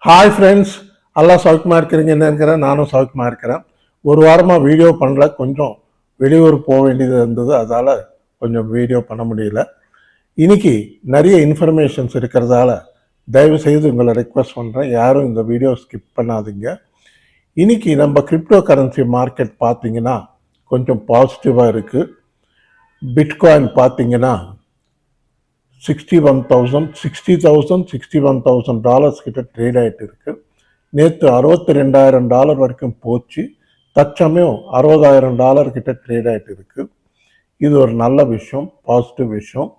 Hi friends, எல்லாம் சௌக்கியமாக இருக்கிறீங்கன்னு நினைக்கிறேன். நானும் சௌக்கியமாக இருக்கிறேன். ஒரு வாரமாக வீடியோ பண்ணல, கொஞ்சம் வெளியூர் போக வேண்டியது இருந்தது, அதால் கொஞ்சம் வீடியோ பண்ண முடியல. இன்னைக்கு நிறைய இன்ஃபர்மேஷன்ஸ் இருக்கிறதால தயவு செய்து உங்களை ரெக்வஸ்ட் பண்ணுறேன், யாரும் இந்த வீடியோ ஸ்கிப் பண்ணாதீங்க. இன்னைக்கு நம்ம கிரிப்டோ கரன்சி மார்க்கெட் பார்த்தீங்கன்னா கொஞ்சம் பாசிட்டிவாக இருக்குது. பிட்காயின் பார்த்தீங்கன்னா $61,000 கிட்ட ட்ரேட் ஆகிட்டு இருக்கு. நேற்று $62,000 வரைக்கும் போச்சு. தற்சமயம் $60,000 கிட்ட ட்ரேட் ஆகிட்டு இருக்கு. இது ஒரு நல்ல விஷயம், பாசிட்டிவ் விஷயம்.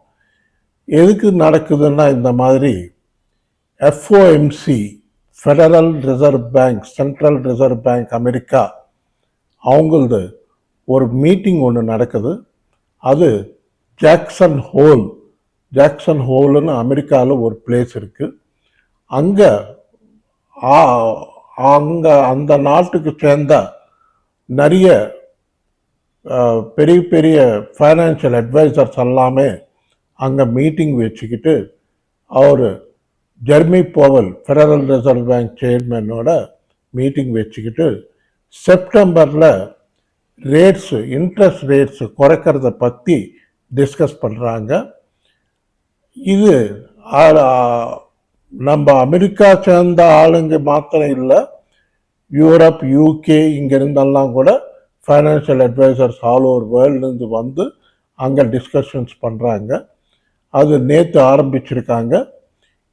எதுக்கு நடக்குதுன்னா, இந்த மாதிரி FOMC, Federal Reserve Bank, central reserve bank America, அவங்களது ஒரு மீட்டிங் ஒன்று நடக்குது. அது ஜாக்சன் ஹோல்னு அமெரிக்காவில் ஒரு பிளேஸ் இருக்குது. அங்கே அந்த நாட்டுக்கு சேர்ந்த நிறைய பெரிய பெரிய ஃபைனான்சியல் அட்வைசர்ஸ் எல்லாமே அங்கே மீட்டிங் வச்சுக்கிட்டு, அவர் Jerome Powell, Federal Reserve Bank சேர்மனோட மீட்டிங் வச்சுக்கிட்டு செப்டம்பரில் இன்ட்ரெஸ்ட் ரேட்ஸு குறைக்கிறத பற்றி டிஸ்கஸ் பண்ணுறாங்க. இது நம்ம அமெரிக்கா சேர்ந்த ஆளுங்க மாத்திரம் இல்லை, யூரோப், யூகே, இங்கிருந்தெல்லாம் கூட ஃபைனான்சியல் அட்வைசர்ஸ் ஆல் ஓவர் வேர்ல்டுலேருந்து வந்து அங்கே டிஸ்கஷன்ஸ் பண்ணுறாங்க. அது நேற்று ஆரம்பிச்சிருக்காங்க,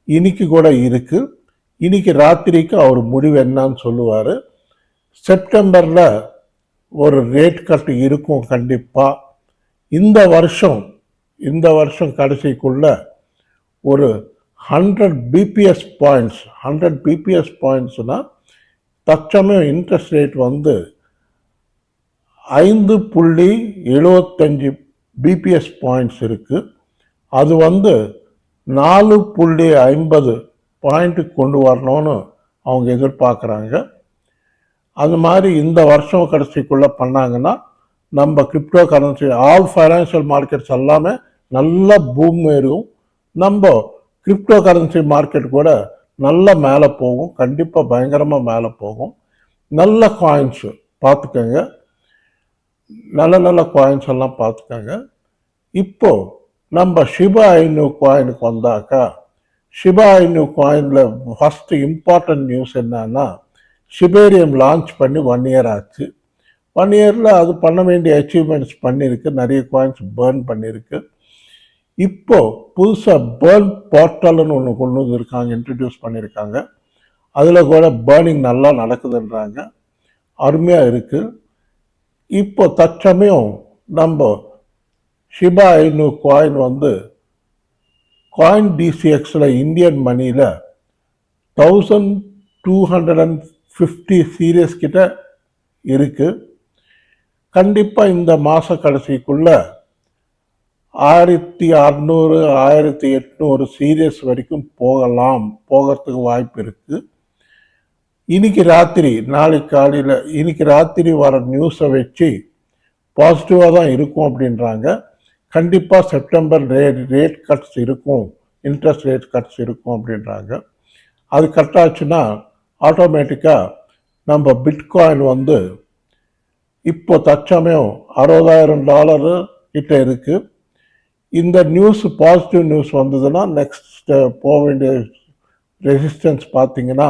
இன்னைக்கு கூட இருக்குது. இன்னைக்கு ராத்திரிக்கு அவர் முடிவு என்னன்னு சொல்லுவார். செப்டம்பரில் ஒரு ரேட் கட் இருக்கும் கண்டிப்பாக. இந்த வருஷம் கடைசிக்குள்ள ஒரு 100 பிபிஎஸ் பாயிண்ட்ஸ்னா தற்சமயம் இன்ட்ரெஸ்ட் ரேட் வந்து 5.75 பிபிஎஸ் பாயிண்ட்ஸ் இருக்கு. அது வந்து 4.50 பாயிண்ட்டுக்கு கொண்டு வரணும்னு அவங்க எதிர்பார்க்குறாங்க. அது மாதிரி இந்த வருஷம் கடைசிக்குள்ள பண்ணாங்கன்னா நம்ம crypto currency, all financial markets எல்லாமே நல்ல பூம் ஏறும். நம்ம கிரிப்டோ கரன்சி மார்க்கெட் கூட நல்ல மேலே போகும், கண்டிப்பாக பயங்கரமாக மேலே போகும். நல்ல காயின்ஸ் பார்த்துக்கோங்க, நல்ல காயின்ஸ் எல்லாம் பார்த்துக்கோங்க. இப்போ நம்ம ஷிபா ஐனு காயினுக்கு வந்தாக்கா, ஷிபா ஐனு காயினில் ஃபஸ்ட்டு இம்பார்ட்டன்ட் நியூஸ் என்னன்னா, ஷிபேரியம் லான்ச் பண்ணி 1 இயர் ஆச்சு. 1 இயரில் அது பண்ண வேண்டிய அச்சீவ்மெண்ட்ஸ் பண்ணியிருக்கு, நிறைய காயின்ஸ் பேர்ன் பண்ணியிருக்கு. இப்போ புதுசாக பேர்ன் போர்ட்டல்னு ஒன்று கொண்டு வந்துருக்காங்க, இன்ட்ரடியூஸ் பண்ணியிருக்காங்க. அதில் கூட பேர்னிங் நல்லா நடக்குதுன்றாங்க, அருமையாக இருக்குது. இப்போ தற்சமயம் நம்ம ஷிபா ஐனு காயின் வந்து காயின் டிசிஎக்ஸில் இந்தியன் மணியில் 1250 சீரியஸ் கிட்ட இருக்கு. கண்டிப்பாக இந்த மாத கடைசிக்குள்ள 1600 1800 சீரியஸ் வரைக்கும் போகிறதுக்கு வாய்ப்பு இருக்கு. இன்னைக்கு ராத்திரி வர நியூஸை வச்சு பாசிட்டிவாக தான் இருக்கும் அப்படின்றாங்க. கண்டிப்பாக செப்டம்பர் ரேட் கட்ஸ் இருக்கும், இன்ட்ரெஸ்ட் ரேட் கட்ஸ் இருக்கும் அப்படின்றாங்க. அது கட் ஆச்சுன்னா ஆட்டோமேட்டிக்காக நம்ம பிட்காயின் வந்து இப்போ தற்சமயம் $60,000 கிட்ட இருக்கு. இந்த நியூஸ் பாசிட்டிவ் நியூஸ் வந்ததுன்னா நெக்ஸ்ட் போக வேண்டிய ரெசிஸ்டன்ஸ் பார்த்தீங்கன்னா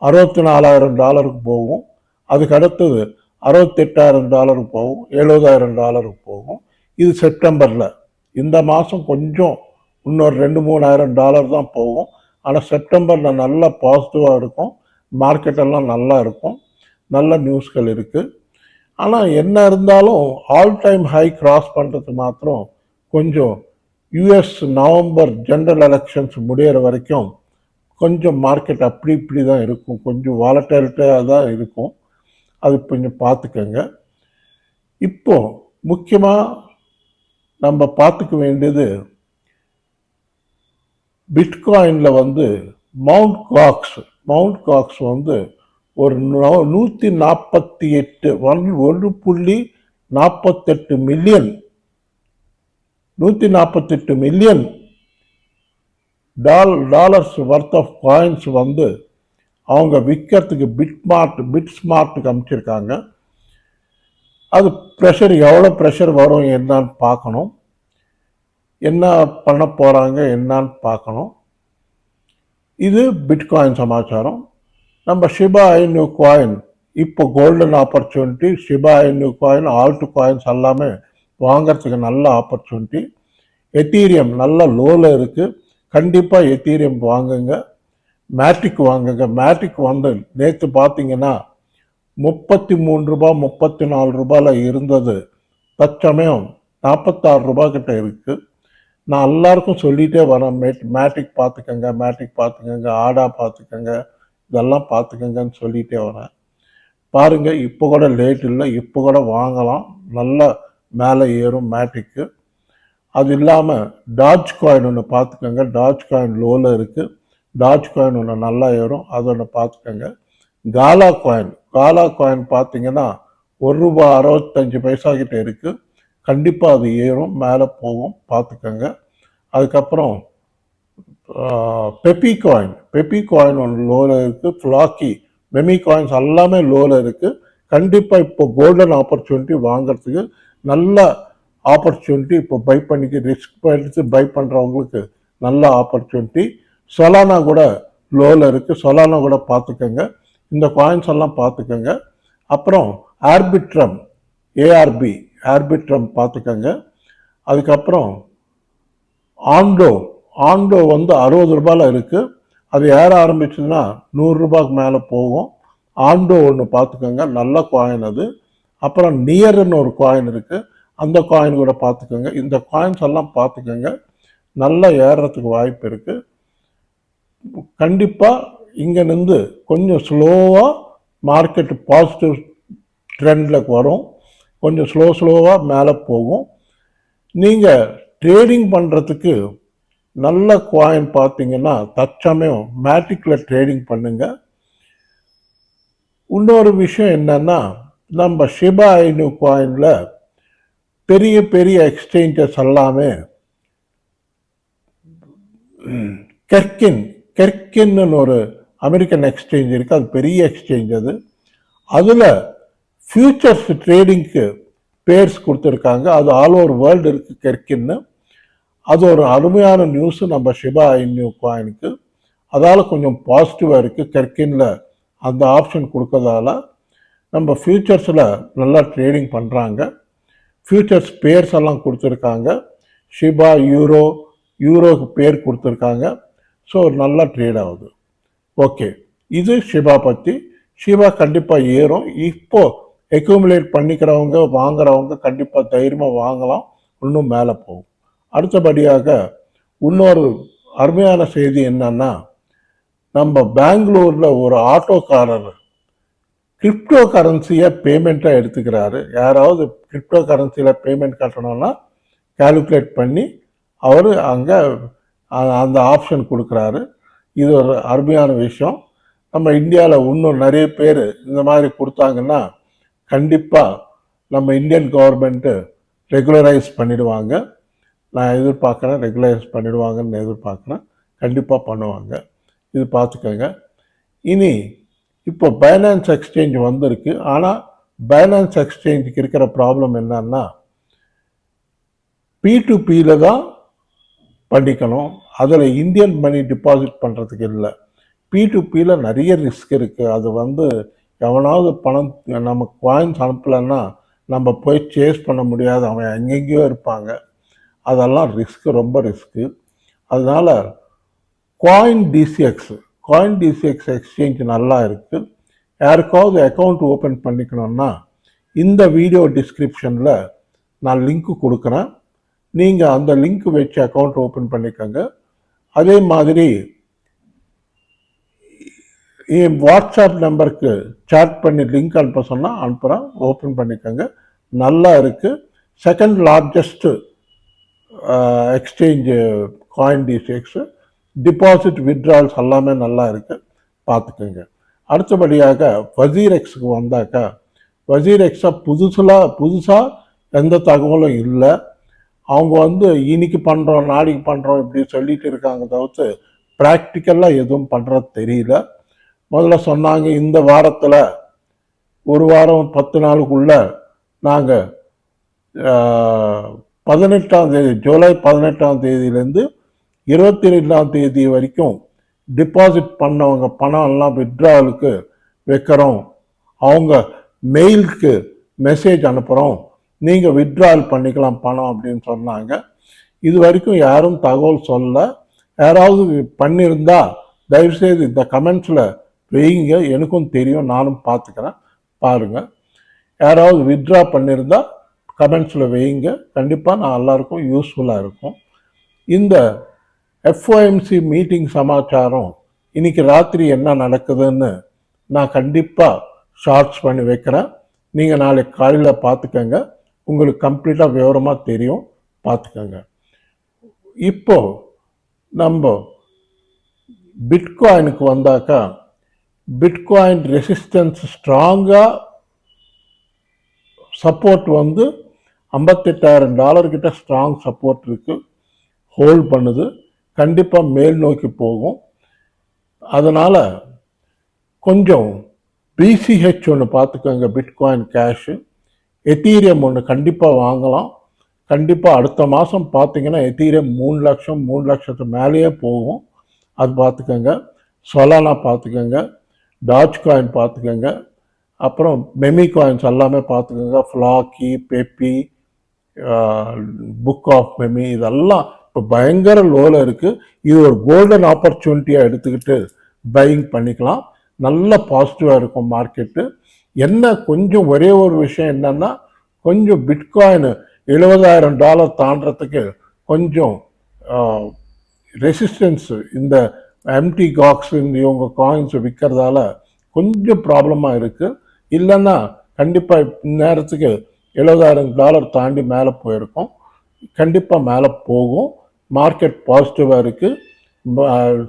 $64,000 போகும். அதுக்கு அடுத்தது $68,000 போகும், $70,000 போகும். இது செப்டம்பரில். இந்த மாதம் கொஞ்சம் இன்னொரு $2,000-3,000 தான் போகும். ஆனால் செப்டம்பரில் நல்லா பாசிட்டிவாக இருக்கும், மார்க்கெட்டெல்லாம் நல்லா இருக்கும், நல்ல நியூஸ்கள் இருக்குது. ஆனால் என்ன இருந்தாலும் ஆல் டைம் ஹை கிராஸ் பண்ணுறது மாத்திரம் கொஞ்சம் யூஎஸ் நவம்பர் ஜெனரல் எலெக்ஷன்ஸ் முடிகிற வரைக்கும் கொஞ்சம் மார்க்கெட் அப்படி இப்படி தான் இருக்கும், கொஞ்சம் வாலட்டிலிட்டியாக தான் இருக்கும். அது கொஞ்சம் பார்த்துக்கங்க. இப்போ முக்கியமாக நம்ம பார்த்துக்க வேண்டியது, பிட்காயினில் வந்து மவுண்ட் காக்ஸ் வந்து ஒரு 1.48 million dollars worth of coins வந்து அவங்க விற்கிறதுக்கு பிட் ஸ்மார்ட்டுக்கு அமைச்சிருக்காங்க. அது ப்ரெஷர் எவ்வளோ ப்ரெஷர் வரும் என்னன்னு பார்க்கணும், என்ன பண்ண போகிறாங்க என்னன்னு பார்க்கணும். இது பிட்காயின் சமாச்சாரம். நம்ம ஷிபா இனு காயின் இப்போ கோல்டன் ஆப்பர்ச்சுனிட்டி. ஷிபா இனு காயின், ஆல்ட் காயின்ஸ் எல்லாமே வாங்கிறதுக்கு நல்ல ஆப்பர்ச்சுனிட்டி. எத்தீரியம் நல்ல லோவில் இருக்குது. கண்டிப்பாக எத்தீரியம் வாங்குங்க. மேட்டிக் வாங்குங்க. மேட்டிக் வந்து நேற்று பார்த்தீங்கன்னா 33 ரூபாய் 34 ரூபாயில் இருந்தது. தற்சமயம் 46 ரூபாய் கிட்ட இருக்குது. நான் எல்லாருக்கும் சொல்லிகிட்டே வரேன், மேட்டிக் பார்த்துக்கங்க, மேட்டிக் பார்த்துக்கங்க, ஆடா பார்த்துக்கங்க, இதெல்லாம் பார்த்துக்கங்கன்னு சொல்லிகிட்டே வரேன். பாருங்கள், இப்போ கூட லேட் இல்லை, இப்போ கூட வாங்கலாம். நல்லா மேலே ஏறும் மேட்டிக்கு. அது இல்லாமல் டாஜ் காயின் ஒன்று பார்த்துக்கோங்க. டாஜ் காயின் லோவில் இருக்குது. டாஜ் காயின் ஒன்று நல்லா ஏறும், அது ஒன்று பார்த்துக்கோங்க. காலா காயின் பார்த்தீங்கன்னா ₹1.65 கிட்ட இருக்குது. கண்டிப்பாக அது ஏறும், மேலே போகும், பார்த்துக்கோங்க. அதுக்கப்புறம் பெப்பி காயின் ஒன்று லோவில் இருக்குது. ஃப்ளாக்கி, மெமி காயின்ஸ் எல்லாமே லோவில் இருக்குது. கண்டிப்பாக இப்போ கோல்டன் ஆப்பர்ச்சுனிட்டி வாங்கிறதுக்கு நல்ல ஆப்பர்ச்சுனிட்டி. இப்போ பை பண்ணிக்க ரிஸ்க் எடுத்து பை பண்ணுறவங்களுக்கு நல்ல ஆப்பர்ச்சுனிட்டி. சொலானா கூட லோவில் இருக்குது. சொலானா கூட பார்த்துக்கோங்க. இந்த காயின்ஸ் எல்லாம் பார்த்துக்கோங்க. அப்புறம் ஆர்பிட்ரம், ஆர்பிட்ரம் பார்த்துக்கோங்க. அதுக்கப்புறம் ஆண்டோ வந்து 60 ரூபாயில் இருக்குது. அது ஏற ஆரம்பிச்சுன்னா 100 ரூபாய்க்கு மேலே போகும். ஆண்டோ ஒன்று பார்த்துக்கோங்க, நல்ல காயின் அது. அப்புறம் நியர்னு ஒரு காயின் இருக்குது, அந்த காயின் கூட பார்த்துக்கோங்க. இந்த காயின்ஸ் எல்லாம் பார்த்துக்கோங்க, நல்லா ஏறுறதுக்கு வாய்ப்பு இருக்குது. கண்டிப்பாக இங்கே நின்று கொஞ்சம் ஸ்லோவாக மார்க்கெட் பாசிட்டிவ் ட்ரெண்டில் வரும். கொஞ்சம் ஸ்லோவாக மேலே போகும். நீங்கள் ட்ரேடிங் பண்ணுறதுக்கு நல்ல காயின் பார்த்தீங்கன்னா தற்சமயம் மேட்டிக்கில் ட்ரேடிங் பண்ணுங்க. இன்னொரு விஷயம் என்னன்னா, நம்ம ஷிபா இனு காயினில் பெரிய பெரிய எக்ஸ்சேஞ்சஸ் எல்லாமே கெர்கின்னு ஒரு அமெரிக்கன் எக்ஸ்சேஞ்ச் இருக்குது. அது பெரிய எக்ஸ்சேஞ்ச். அதில் ஃபியூச்சர்ஸ் ட்ரேடிங்க்கு பேர்ஸ் கொடுத்துருக்காங்க. அது ஆல் ஓவர் வேர்ல்டு இருக்குது கெர்கின்னு. அது ஒரு அருமையான நியூஸு நம்ம ஷிபா இனு காயினுக்கு. அதால் கொஞ்சம் பாசிட்டிவாக இருக்குது. கெர்கின்ல அந்த ஆப்ஷன் கொடுக்கறதால நம்ம ஃபியூச்சர்ஸில் நல்லா ட்ரேடிங் பண்ணுறாங்க. ஃபியூச்சர்ஸ் பேர்ஸ் எல்லாம் கொடுத்துருக்காங்க. ஷிபா யூரோக்கு பேர் கொடுத்துருக்காங்க. ஸோ நல்லா ட்ரேட் ஆகுது. ஓகே, இது ஷிபா பற்றி. ஷிபா கண்டிப்பாக ஏறும். இப்போது எக்யூமுலேட் பண்ணிக்கிறவங்க வாங்குறவங்க கண்டிப்பாக தைரியமாக வாங்கலாம், இன்னும் மேலே போகும். அடுத்தபடியாக இன்னொரு அருமையான செய்தி என்னன்னா, நம்ம பெங்களூரில் ஒரு ஆட்டோக்காரர் கிரிப்டோ கரன்சியை பேமெண்ட்டாக எடுத்துக்கிறாரு. யாராவது கிரிப்டோ கரன்சியில் பேமெண்ட் கட்டணும்னா கால்குலேட் பண்ணி அவர் அங்கே அந்த ஆப்ஷன் கொடுக்குறாரு. இது ஒரு அருமையான விஷயம். நம்ம இந்தியாவில் இன்னும் நிறைய பேர் இந்த மாதிரி கொடுத்தாங்கன்னா கண்டிப்பாக நம்ம இந்தியன் கவர்மெண்ட்டு ரெகுலரைஸ் பண்ணிடுவாங்க. நான் எதிர்பார்க்குறேன், ரெகுலரைஸ் பண்ணிடுவாங்கன்னு எதிர்பார்க்குறேன். கண்டிப்பாக பண்ணுவாங்க. இது பார்த்துக்கோங்க. இனி இப்போ பைனான்ஸ் எக்ஸ்சேஞ்ச் வந்திருக்கு. ஆனால் பைனான்ஸ் எக்ஸ்சேஞ்சுக்கு இருக்கிற ப்ராப்ளம் என்னன்னா, P2Pயில் தான் பண்ணிக்கணும். அதில் இந்தியன் மணி டிபாசிட் பண்ணுறதுக்கு இல்லை. P2Pயில் நிறைய ரிஸ்க் இருக்குது. அது எவனாவது பணம் நம்ம காயின்ஸ் அனுப்பலைன்னா நம்ம போய் சேஸ் பண்ண முடியாது. அவன் எங்கெங்கேயோ இருப்பாங்க. அதெல்லாம் ரிஸ்க்கு, ரொம்ப ரிஸ்க்கு. அதனால் காயின் டிசிஎக்ஸ் எக்ஸ்சேஞ்ச் நல்லா இருக்குது. யாருக்காவது அக்கௌண்ட் ஓப்பன் பண்ணிக்கணும்னா இந்த வீடியோ டிஸ்கிரிப்ஷனில் நான் லிங்க்கு கொடுக்குறேன். நீங்கள் அந்த லிங்க் வச்சு அக்கௌண்ட் ஓப்பன் பண்ணிக்கோங்க. அதே மாதிரி என் வாட்ஸ்அப் நம்பருக்கு சாட் பண்ணி லிங்க் அனுப்ப சொன்னால் அனுப்புகிறேன், ஓப்பன் பண்ணிக்கோங்க. நல்லா இருக்குது. Second largest exchange coin DCX. Deposit withdrawals எல்லாமே நல்லா இருக்குது, பார்த்துக்கோங்க. அடுத்தபடியாக வசீரெக்ஸுக்கு வந்தாக்கா, வசீரெக்ஸாக புதுசாக எந்த தகவலும் இல்லை. அவங்க இன்னைக்கு பண்ணுறோம் நாளைக்கு பண்ணுறோம் இப்படி சொல்லிட்டு இருக்காங்க தவிர்த்து ப்ராக்டிக்கலாக எதுவும் பண்ணுறது தெரியல. முதல்ல சொன்னாங்க இந்த வாரத்தில் ஒரு வாரம் 10 நாளுக்குள்ள நாங்கள் 18ஆம் தேதி ஜூலை 18ஆம் தேதியிலேருந்து 22ஆம் தேதி வரைக்கும் டிபாசிட் பண்ணவங்க பணம் எல்லாம் வித்ட்ராவலுக்கு வைக்கிறோம், அவங்க மெயிலுக்கு மெசேஜ் அனுப்புகிறோம், நீங்கள் வித்ட்ராவல் பண்ணிக்கலாம் பணம் அப்படின்னு சொன்னாங்க. இது வரைக்கும் யாரும் தகவல் சொல்ல. யாராவது பண்ணியிருந்தா தயவுசெய்து இந்த கமெண்ட்ஸில் வைங்க, எனக்கும் தெரியும், நானும் பார்த்துக்கிறேன், பாருங்கள். யாராவது வித்ட்ரா பண்ணியிருந்தா கமெண்ட்ஸில் வைங்க, கண்டிப்பாக நான் எல்லாருக்கும் யூஸ்ஃபுல்லாக இருக்கும். இந்த எஃப்ஓஎம்சி மீட்டிங் சமாச்சாரம் இன்னைக்கு ராத்திரி என்ன நடக்குதுன்னு நான் கண்டிப்பாக ஷார்ட்ஸ் பண்ணி வைக்கிறேன். நீங்கள் நாளைக்கு காலையில் பார்த்துக்கங்க, உங்களுக்கு கம்ப்ளீட்டாக விவரமாக தெரியும், பார்த்துக்கங்க. இப்போ நம்ம பிட்காயினுக்கு வந்தாக்கா, பிட்காயின் ரெசிஸ்டன்ஸ் ஸ்ட்ராங்காக சப்போர்ட் வந்து $58,000 கிட்ட ஸ்ட்ராங் சப்போர்ட் இருக்கு, ஹோல்ட் பண்ணுது, கண்டிப்பாக மேல் நோக்கி போகும். அதனால் கொஞ்சம் பிசிஹெச் ஒன்று பார்த்துக்கோங்க, பிட்காயின் கேஷு. எத்தீரியம் ஒன்று கண்டிப்பாக வாங்கலாம். கண்டிப்பாக அடுத்த மாதம் பார்த்தீங்கன்னா எத்தீரியம் 3 லட்சம் 3 லட்சத்து மேலேயே போகும், அது பார்த்துக்கோங்க. சொலானா பார்த்துக்கோங்க, டாஜ் காயின் பார்த்துக்கோங்க, அப்புறம் மெமி காயின்ஸ் எல்லாமே பார்த்துக்கோங்க. Floki, Pepe, Book of Meme, இதெல்லாம் இப்போ பயங்கர லோவில் இருக்குது. இது ஒரு கோல்டன் ஆப்பர்ச்சுனிட்டியாக எடுத்துக்கிட்டு பையிங் பண்ணிக்கலாம். நல்ல பாசிட்டிவாக இருக்கும் மார்க்கெட்டு. என்ன கொஞ்சம் ஒரே ஒரு விஷயம் என்னன்னா, கொஞ்சம் பிட்காயின் $70,000 தாண்டறதுக்கு கொஞ்சம் ரெசிஸ்டன்ஸ், இந்த எம்டி காக்ஸ் இவங்க காயின்ஸ் விற்கிறதால கொஞ்சம் ப்ராப்ளமாக இருக்குது. இல்லைன்னா கண்டிப்பாக இந்நேரத்துக்கு $70,000 தாண்டி மேலே போயிருக்கும், கண்டிப்பாக மேலே போகும். மார்க்கெட் பாசிட்டிவாக இருக்குது.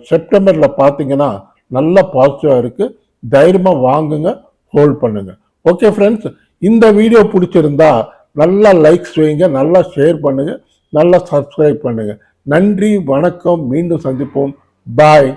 செப்டம்பரில் பார்த்தீங்கன்னா நல்ல பாசிட்டிவாக இருக்குது. தைரியமாக வாங்குங்க, ஹோல்ட் பண்ணுங்க. ஓகே ஃப்ரெண்ட்ஸ், இந்த வீடியோ பிடிச்சிருந்தா நல்லா லைக்ஸ் வைங்க, நல்லா ஷேர் பண்ணுங்க, நல்லா சப்ஸ்கிரைப் பண்ணுங்க. நன்றி, வணக்கம், மீண்டும் சந்திப்போம், பாய்.